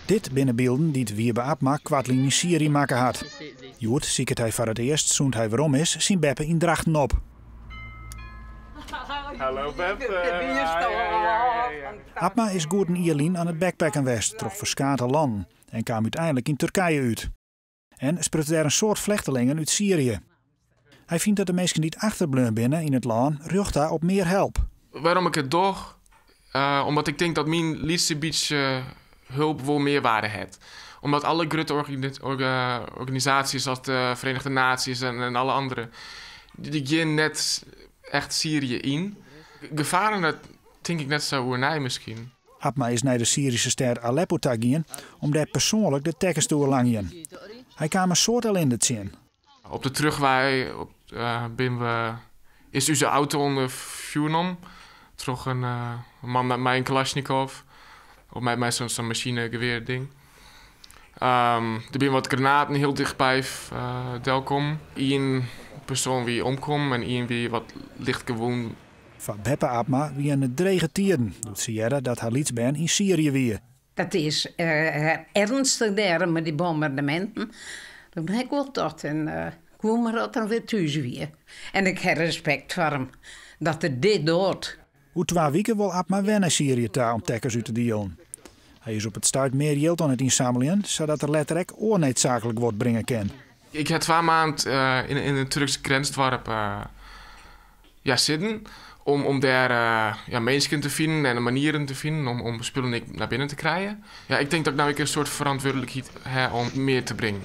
Dit binnen beelden die het Wiebe Abma kwartling in Syrië maken had. Joert ziet hij voor het eerst, zo'n hij waarom is, zien Beppe in Drachten op. Hallo Beppe. Abma is goed in Ierlien aan het backpacken west, troch verskate landen en kwam uiteindelijk in Turkije uit. En sprutte daar een soort vluchtelingen uit Syrië. Hij vindt dat de mensen die achterbleven binnen in het land rugta op meer help. Waarom ik het doe? Omdat ik denk dat mijn liefste beetje hulp wel meerwaarde heeft. Omdat alle grote organisaties zoals de Verenigde Naties en alle andere, die gaan net echt Syrië in. Gevaren dat denk ik net zo oernij misschien. Abma is naar de Syrische stad Aleppo gaan om daar persoonlijk de tekens te langen. Hij kwam een soort ellende zien. Op de terugweg is onze auto onder vuur. Troch een man met mij een Kalashnikov. Of met zo'n machinegeweer ding. Er zijn wat granaten heel dichtbij delkom. Eén persoon wie omkomt en één wie wat licht gewond. Van Beppe Abma wie een drege tierden. Doet Sierra dat haar lietsbaan in Syrië weer. Dat is ernstig daar met die bombardementen. Dan ben ik wel tot en kwam maar dat er weer thuis weer. En ik heb respect voor hem dat hij dit doet. Hoe 2 weken wil Abma wennen Syrië daar om tekkers uit te delen. Hij is op het stuit meer geld aan het inzamelen, zodat er letterlijk oorneetzakelijk wordt brengen kan. Ik heb 2 maanden in een Turkse grensdorp zitten. Om daar mensen te vinden en manieren te vinden om spullen naar binnen te krijgen. Ja, ik denk dat ik nou een soort verantwoordelijkheid heb om meer te brengen.